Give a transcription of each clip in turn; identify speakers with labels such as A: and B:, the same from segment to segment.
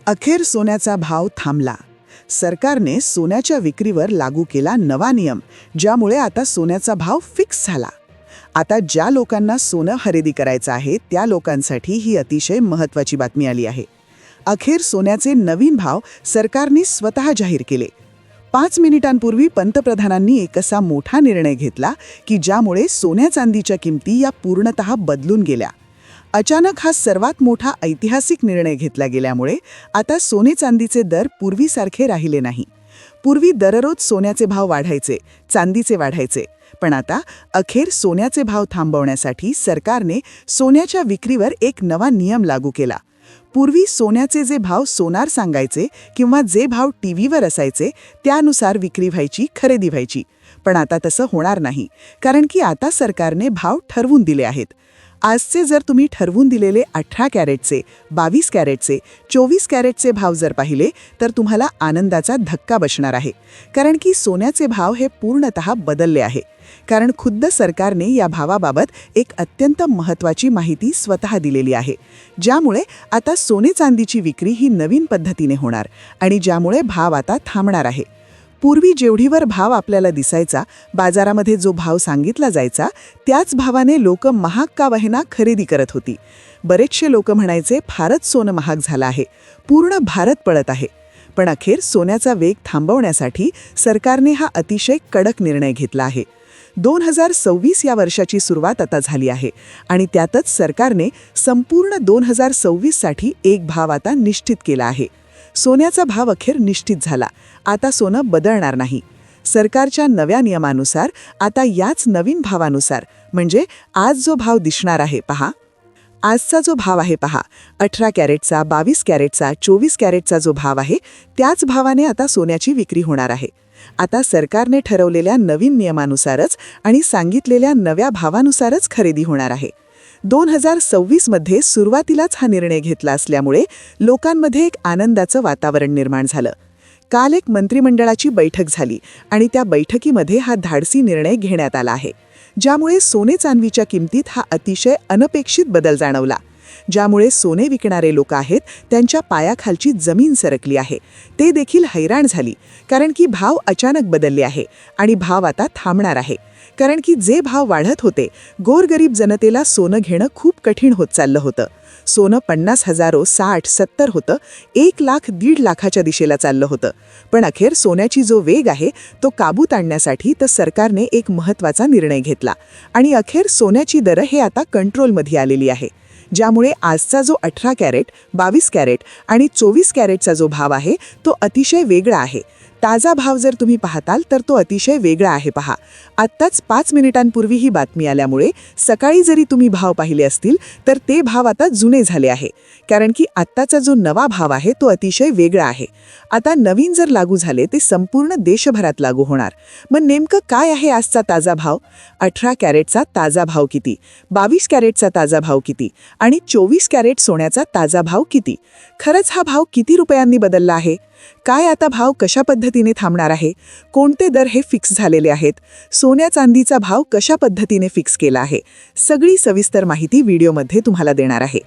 A: अखेर सोन्याचा भाव थांबला. सरकारने सोन्याच्या विक्रीवर लागू केला नवा नियम, ज्यामुळे आता सोन्याचा भाव फिक्स झाला. आता ज्या लोकांना सोनं खरेदी करायचं आहे त्या लोकांसाठी ही अतिशय महत्त्वाची बातमी आली आहे. अखेर सोन्याचे नवीन भाव सरकारने स्वतः जाहीर केले. 5 मिनिटांपूर्वी पंतप्रधानांनी एक असा मोठा निर्णय घेतला की ज्यामुळे सोन्या चांदीच्या किमती या पूर्णतः बदलून गेल्या. अचानक हा सर्वात मोठा ऐतिहासिक निर्णय घेतला गेल्यामुळे आता सोने चांदीचे दर पूर्वीसारखे राहिले नाही. पूर्वी दररोज सोन्याचे भाव वाढायचे, चांदीचे वाढायचे. पण आता अखेर सोन्याचे भाव थांबवण्यासाठी सरकारने सोन्याच्या विक्रीवर एक नवा नियम लागू केला. पूर्वी सोन्याचे जे भाव सोनार सांगायचे किंवा जे भाव टीव्हीवर असायचे त्यानुसार विक्री व्हायची, खरेदी व्हायची. पण आता तसं होणार नाही, कारण की आता सरकारने भाव ठरवून दिले आहेत. आजचे जर तुम्ही ठरवून दिलेले 18 कॅरेटचे, 22 कॅरेटचे, 24 कॅरेटचे भाव जर पाहिले तर तुम्हाला आनंदाचा धक्का बसणार आहे. कारण की सोन्याचे भाव हे पूर्णतः बदलले आहे. कारण खुद्द सरकारने या भावाबाबत एक अत्यंत महत्त्वाची माहिती स्वतः दिलेली आहे, ज्यामुळे आता सोने चांदीची विक्री ही नवीन पद्धतीने होणार आणि ज्यामुळे भाव आता थांबणार आहे. पूर्वी जेवढीवर भाव आपल्याला दिसायचा, बाजारामध्ये जो भाव सांगितला जायचा त्याच भावाने लोक महाग का वहेना खरेदी करत होती. बरेचसे लोक म्हणायचे फारच सोनं महाग झालं आहे, पूर्ण भारत पळत आहे. पण अखेर सोन्याचा वेग थांबवण्यासाठी सरकारने हा अतिशय कडक निर्णय घेतला आहे. 2026 या वर्षाची सुरुवात आता झाली आहे आणि त्यातच सरकारने संपूर्ण 2026साठी एक भाव आता निश्चित केला आहे. सोन्याचा भाव अखेर निश्चित झाला. आता सोनं बदलणार नाही. सरकारच्या नव्या नियमानुसार आता याच नवीन भावानुसार, म्हणजे आज जो भाव दिसणार आहे पहा, आजचा जो भाव आहे पहा, 18 कॅरेटचा, 22 कॅरेटचा, 24 कॅरेटचा जो भाव आहे त्याच भावाने आता सोन्याची विक्री होणार आहे. आता सरकारने ठरवलेल्या नवीन नियमानुसारच आणि सांगितलेल्या नव्या भावानुसारच खरेदी होणार आहे. 2026मध्ये सुरुवातीलाच हा निर्णय घेतला असल्यामुळे लोकांमध्ये एक आनंदाचं वातावरण निर्माण झालं. काल एक मंत्रिमंडळाची बैठक झाली आणि त्या बैठकीमध्ये हा धाडसी निर्णय घेण्यात आला आहे, ज्यामुळे सोने चांदीच्या किमतीत हा अतिशय अनपेक्षित बदल जाणवला. ज्यामुळे सोने विकणारे लोक आहेत त्यांच्या पायाखालची जमीन सरकली आहे. ते देखील हैराण झाली, कारण की भाव अचानक बदलले आहे आणि भाव आता थांबणार आहे. कारण की जे भाव वाढत होते, गोरगरीब जनतेला सोनं घेणं खूप कठीण होत चाललं होतं. सोनं 50,000, 60, 70 होतं, 1 लाख, 1.5 लाखाच्या दिशेला चाललं होतं. पण अखेर सोन्याची जो वेग आहे तो काबूत आणण्यासाठी तर सरकारने एक महत्त्वाचा निर्णय घेतला आणि अखेर सोन्याची दर हे आता कंट्रोलमध्ये आलेली आहे. ज्यामुळे आजचा जो 18 कॅरेट, 22 कॅरेट आणि 24 कॅरेटचा जो भाव आहे तो अतिशय वेगळा आहे. ताजा भाव जर तुम्ही पाहताल तर तो अतिशय वेगळा आहे. पहा, आत्ताच 5 मिनिटांपूर्वी ही बातमी आल्यामुळे सकाळी जरी तुम्ही भाव पाहिले असतील तर ते भाव आता जुने झाले आहे. कारण की आत्ताचा जो नवा भाव आहे तो अतिशय वेगळा आहे. आता नवीन जर लागू झाले ते संपूर्ण देशभरात लागू होणार. मग नेमकं काय आहे आजचा ताजा भाव? 18 कॅरेटचा ताजा भाव किती? 22 कॅरेटचा ताजा भाव किती? आणि 24 कॅरेट सोन्याचा ताजा भाव किती? खरंच हा भाव किती रुपयांनी बदलला आहे? काय आता भाव कशा पद्धतीने थांबणार आहे? कोणते दर हे फिक्स झालेले आहेत? सोन्या चांदीचा भाव कशा पद्धतीने फिक्स केला आहे? सगळी सविस्तर माहिती व्हिडिओमध्ये तुम्हाला देणार आहे.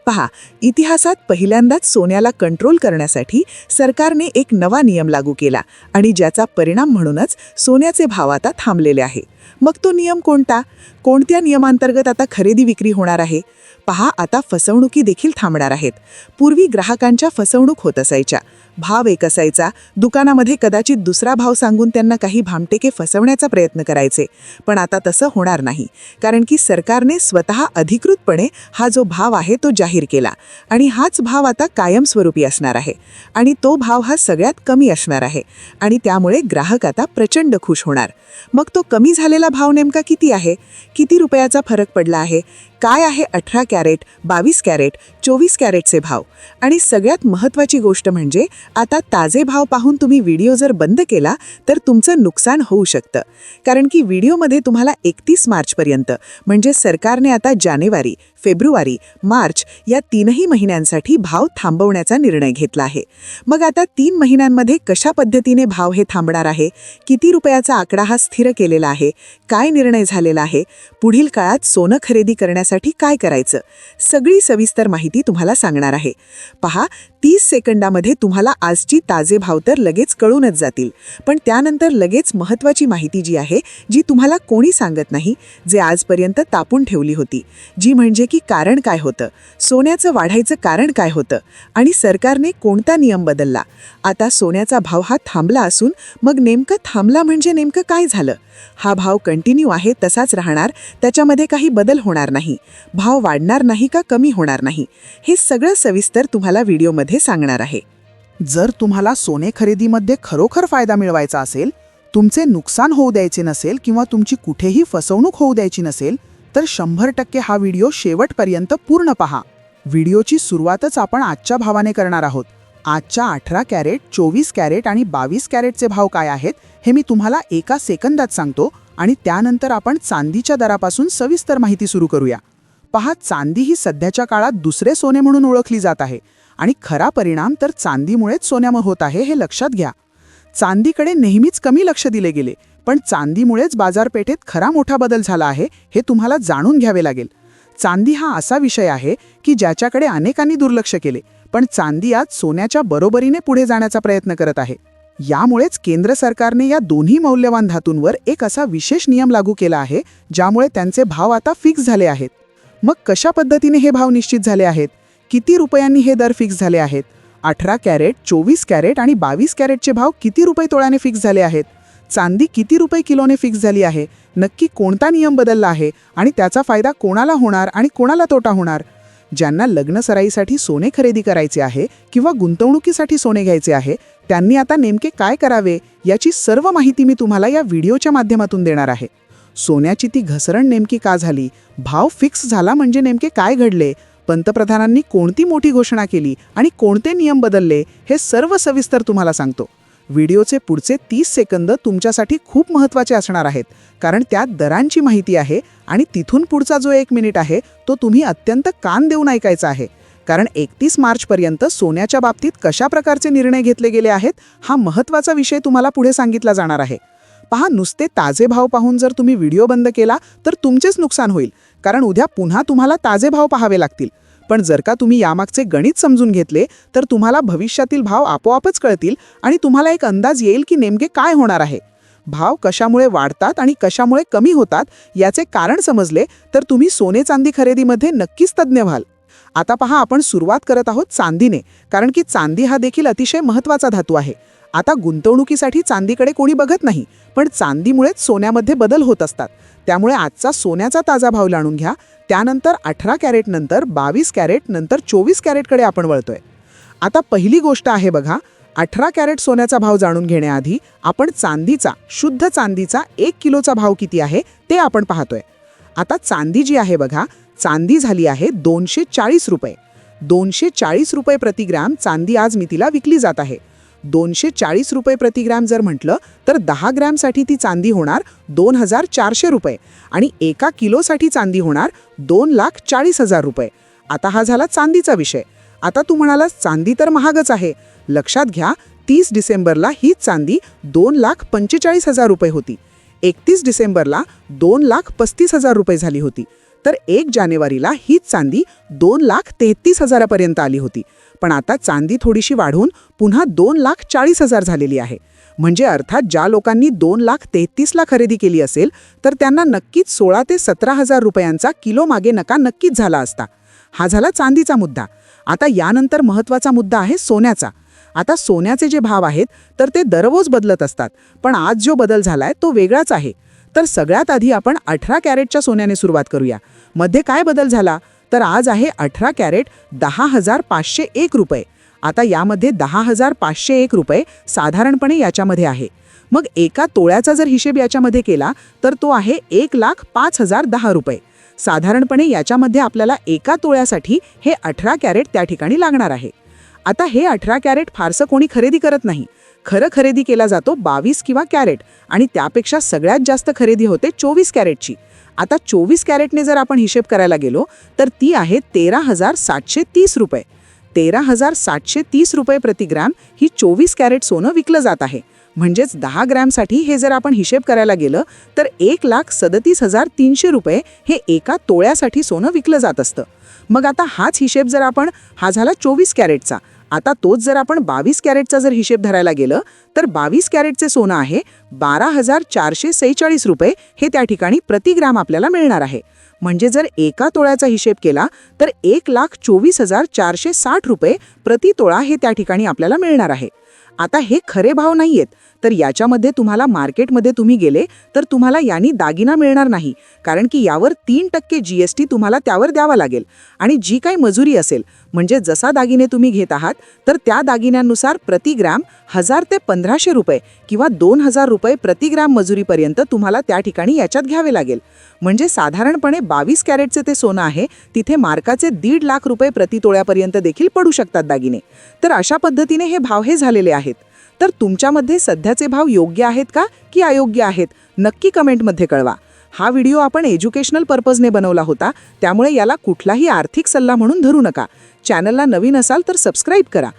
A: पहा, इतिहासात पहिल्यांदाच सोन्याला कंट्रोल करण्यासाठी सरकारने एक नवा नियम लागू केला आणि ज्याचा परिणाम म्हणूनच सोन्याचे भाव आता थांबलेले आहे. मग तो नियम कोणता? कोणत्या नियमांतर्गत आता खरेदी विक्री होणार आहे? पहा, आता फसवणुकी देखील थांबणार आहेत. पूर्वी ग्राहकांच्या फसवणूक होत असायच्या. भाव एक असायचा, दुकानामध्ये कदाचित दुसरा भाव सांगून त्यांना काही भामटेके फसवण्याचा प्रयत्न करायचे. पण आता तसं होणार नाही, कारण की सरकारने स्वतः अधिकृतपणे हा जो भाव आहे तो जाहीर केला आणि हाच भाव आता कायमस्वरूपी असणार आहे आणि तो भाव हा सगळ्यात कमी असणार आहे आणि त्यामुळे ग्राहक आता प्रचंड खुश होणार. मग तो कमी झालेला भाव नेमका किती आहे? किती रुपयाचा फरक पडला आहे? काय आहे 18 कॅरेट, 22 कॅरेट, 24 कॅरेटचे भाव? आणि सगळ्यात महत्त्वाची गोष्ट म्हणजे आता ताजे भाव पाहून तुम्ही व्हिडिओ जर बंद केला तर तुमचं नुकसान होऊ शकतं. कारण की व्हिडिओमध्ये तुम्हाला 31 मार्चपर्यंत, म्हणजे सरकारने आता जानेवारी, फेब्रुवारी, मार्च या 3ही महिन्यांसाठी भाव थांबवण्याचा निर्णय घेतला आहे. मग आता 3 महिन्यांमध्ये कशा पद्धतीने भाव हे थांबणार आहे? किती रुपयाचा आकडा हा स्थिर केलेला आहे? काय निर्णय झालेला आहे? पुढील काळात सोनं खरेदी करण्यासाठी त्यासाठी काय करायचं, सगळी सविस्तर माहिती तुम्हाला सांगणार आहे. पहा, 30 सेकंदामध्ये तुम्हाला आजची ताजे भाव तर लगेच कळूनच जातील, पण त्यानंतर लगेच महत्त्वाची माहिती जी आहे, जी तुम्हाला कोणी सांगत नाही, जे आजपर्यंत तापून ठेवली होती, जी म्हणजे की कारण काय होतं, सोन्याचं वाढायचं कारण काय होतं आणि सरकारने कोणता नियम बदलला. आता सोन्याचा भाव हा थांबला असून मग नेमकं थांबला म्हणजे नेमकं काय झालं? हा भाव कंटिन्यू आहे तसाच राहणार, त्याच्यामध्ये काही बदल होणार नाही, भाव वाढणार नाही का कमी होणार नाही, हे सगळं सविस्तर तुम्हाला व्हिडिओमध्ये सांगणार आहे.
B: जर तुम्हाला सोने खरेदीमध्ये खरोखर फायदा मिळवायचा असेल, तुमचे नुकसान होऊ द्यायचे नसेल किंवा तुमची कुठेही फसवणूक होऊ द्यायची नसेल, तर 100% हा व्हिडिओ शेवटपर्यंत पूर्ण पहा. व्हिडिओची सुरुवातच आपण आजच्या भावाने करणार आहोत. आजच्या 18 कॅरेट, 24 कॅरेट आणि 22 कॅरेटचे भाव काय आहेत हे मी तुम्हाला एका सेकंदात सांगतो आणि त्यानंतर आपण चांदीच्या दरापासून सविस्तर माहिती सुरू करूया. पहा, चांदी ही सध्याच्या काळात दुसरे सोने म्हणून ओळखली जात आहे आणि खरा परिणाम तर चांदीमुळेच सोन्यामध्ये होत आहे हे लक्षात घ्या. चांदीकडे नेहमीच कमी लक्ष दिले गेले, पण चांदीमुळेच बाजारपेठेत खरा मोठा बदल झाला आहे हे तुम्हाला जाणून घ्यावे लागेल. चांदी हा असा विषय आहे की ज्याच्याकडे अनेकांनी दुर्लक्ष केले, पण चांदी आज सोन्याच्या बरोबरीने पुढे जाण्याचा प्रयत्न करत आहे. यामुळेच केंद्र सरकारने या दोन्ही मौल्यवान धातूंवर एक असा विशेष नियम लागू केला आहे, ज्यामुळे त्यांचे भाव आता फिक्स झाले आहेत. मग कशा पद्धतीने हे भाव निश्चित झाले आहेत? किती रुपयांनी हे दर फिक्स झाले आहेत? 18 कॅरेट, 24 कॅरेट आणि 22 कॅरेटचे भाव किती रुपये तोळ्याने फिक्स झाले आहेत? चांदी किती रुपये किलोने फिक्स झाली आहे? नक्की कोणता नियम बदलला आहे आणि त्याचा फायदा कोणाला होणार आणि कोणाला तोटा होणार? ज्यांना लग्न सराईसाठी सोने खरेदी करायचे आहे किंवा गुंतवणुकीसाठी सोने घ्यायचे आहे, त्यांनी आता नेमके काय करावे याची सर्व माहिती मी तुम्हाला या व्हिडिओच्या माध्यमातून देणार आहे. सोन्याची ती घसरण नेमकी का झाली, भाव फिक्स झाला म्हणजे नेमके काय घडले, पंतप्रधानांनी कोणती मोठी घोषणा केली आणि कोणते नियम बदलले, हे सर्व सविस्तर तुम्हाला सांगतो. व्हिडिओचे पुढचे 30 सेकंद तुमच्यासाठी खूप महत्त्वाचे असणार आहेत, कारण त्यात दरांची माहिती आहे आणि तिथून पुढचा जो 1 मिनिट आहे तो तुम्ही अत्यंत कान देऊन ऐकायचा आहे, कारण 31 मार्चपर्यंत सोन्याच्या बाबतीत कशा प्रकारचे निर्णय घेतले गेले आहेत हा महत्त्वाचा विषय तुम्हाला पुढे सांगितला जाणार आहे. पहा, नुसते ताजे भाव पाहून जर तुम्ही व्हिडिओ बंद केला तर तुमचेच नुकसान होईल, कारण उद्या पुन्हा तुम्हाला ताजे भाव पाहावे लागतील. पण जर का तुम्ही यामागचे गणित समजून घेतले तर तुम्हाला भविष्यातील भाव आपोआपच कळतील आणि तुम्हाला एक अंदाज येईल की नेमके काय होणार आहे. भाव कशामुळे वाढतात आणि कशामुळे कमी होतात याचे कारण समजले तर तुम्ही सोने चांदी खरेदीमध्ये नक्कीच तज्ज्ञ व्हाल. आता पहा, आपण सुरुवात करत आहोत चांदीने, कारण की चांदी हा देखील अतिशय महत्त्वाचा धातू आहे. आता गुंतवणुकीसाठी चांदीकडे कोणी बघत नाही, पण चांदीमुळेच सोन्यामध्ये बदल होत असतात. त्यामुळे आजचा सोन्याचा ताजा भाव जाणून घ्या. त्यानंतर 18 कॅरेट नंतर 22 कॅरेट नंतर 24 कॅरेटकडे आपण वळतोय. आता पहिली गोष्ट आहे बघा, 18 कॅरेट सोन्याचा भाव जाणून घेण्याआधी आपण चांदीचा, शुद्ध चांदीचा 1 किलोचा भाव किती आहे ते आपण पाहतोय. आता चांदी जी आहे बघा, चांदी झाली आहे 240 रुपये. 240 रुपये प्रति ग्रॅम चांदी आज मितीला विकली जात आहे. 240 रुपये प्रति ग्रॅम जर म्हटलं तर 10 ग्रॅमसाठी ती चांदी होणार 2400 रुपये आणि 1 किलोसाठी चांदी होणार 2,40,000 रुपये. आता हा झाला चांदीचा विषय. आता तू म्हणालास चांदी तर महागच आहे. लक्षात घ्या, 30 डिसेंबरला हीच चांदी 2,45,000 रुपये होती. 31 डिसेंबरला 2,35,000 रुपये झाली होती. तर 1 जानेवारीला हीच चांदी 2,33,000 पर्यंत आली होती. पण आता चांदी थोडीशी वाढून पुन्हा 2,40,000 झालेली आहे. म्हणजे अर्थात ज्या लोकांनी 2,33,000ला खरेदी केली असेल तर त्यांना नक्कीच 16,000 ते 17,000 रुपयांचा किलो मागे नका नक्कीच झाला असता. हा झाला चांदीचा मुद्दा. आता यानंतर महत्त्वाचा मुद्दा आहे सोन्याचा. आता सोन्याचे जे भाव आहेत तर ते दररोज बदलत असतात, पण आज जो बदल झालाय तो वेगळाच आहे. तर सगळ्यात आधी आपण 18 कॅरेटच्या सोन्याने सुरुवात करूया. मध्ये काय बदल झाला तर आज आहे 18 कॅरेट 10,501 रुपये. आता यामध्ये 10,501 रुपये साधारणपणे याच्यामध्ये आहे. मग 1 तोळ्याचा जर हिशेब याच्यामध्ये केला तर तो आहे 1,05,010 रुपये. साधारणपणे याच्यामध्ये आपल्याला 1 तोळ्यासाठी हे 18 कॅरेट त्या ठिकाणी लागणार आहे. आता हे 18 कॅरेट फारसं कोणी खरेदी करत नाही. खरं खरेदी केला जातो 22 किंवा कॅरेट आणि त्यापेक्षा सगळ्यात जास्त खरेदी होते 24 कॅरेटची. आता 24 कॅरेटने जर आपण हिशेब करायला गेलो तर ती आहे 13,730 रुपये. 13,730 रुपये प्रति ग्रॅम ही 24 कॅरेट सोनं विकलं जात आहे. म्हणजेच 10 ग्रॅमसाठी हे जर आपण हिशेब करायला गेलं तर 1,37,300 रुपये हे एका तोळ्यासाठी सोनं विकलं जात असतं. मग आता हाच हिशेब जर हा झाला 24 कॅरेटचा. आता तोच जर आपण 22 कॅरेटचा जर हिशेब धरायला गेलं तर 22 कॅरेटचे सोनं आहे 12,446 रुपये हे त्या ठिकाणी प्रति ग्रॅम आपल्याला मिळणार आहे. म्हणजे जर एका तोळ्याचा हिशेब केला तर 1,24,460 रुपये प्रति तोळा हे त्या ठिकाणी आपल्याला मिळणार आहे. आता हे खरे भाव नाहीयेत, तर याच्यामध्ये तुम्हाला मार्केटमध्ये तुम्ही गेले तर तुम्हाला यांनी दागिना मिळणार नाही, कारण की यावर 3% GST तुम्हाला त्यावर द्यावा लागेल. आणि जी काही मजुरी असेल, म्हणजे जसा दागिने तुम्ही घेत आहात तर त्या दागिन्यांनुसार प्रति ग्रॅम 1,000 ते 1,500 रुपये किंवा 2,000 रुपये प्रति ग्रॅम मजुरीपर्यंत तुम्हाला त्या ठिकाणी याच्यात घ्यावे लागेल. म्हणजे साधारणपणे 22 कॅरेटचे ते सोनं आहे तिथे मार्काचे 1.5 लाख रुपये प्रति तोळ्यापर्यंत देखील पडू शकतात दागिने. तर अशा पद्धतीने हे भाव हे झालेले आहेत. तर तुमच्यामध्ये सध्याचे भाव योग्य आहेत का की अयोग्य आहेत, नक्की कमेंटमध्ये कळवा. हा व्हिडिओ आपण एज्युकेशनल पर्पजने बनवला होता, त्यामुळे याला कुठलाही आर्थिक सल्ला म्हणून धरू नका. चॅनलला नवीन असाल तर सबस्क्राईब करा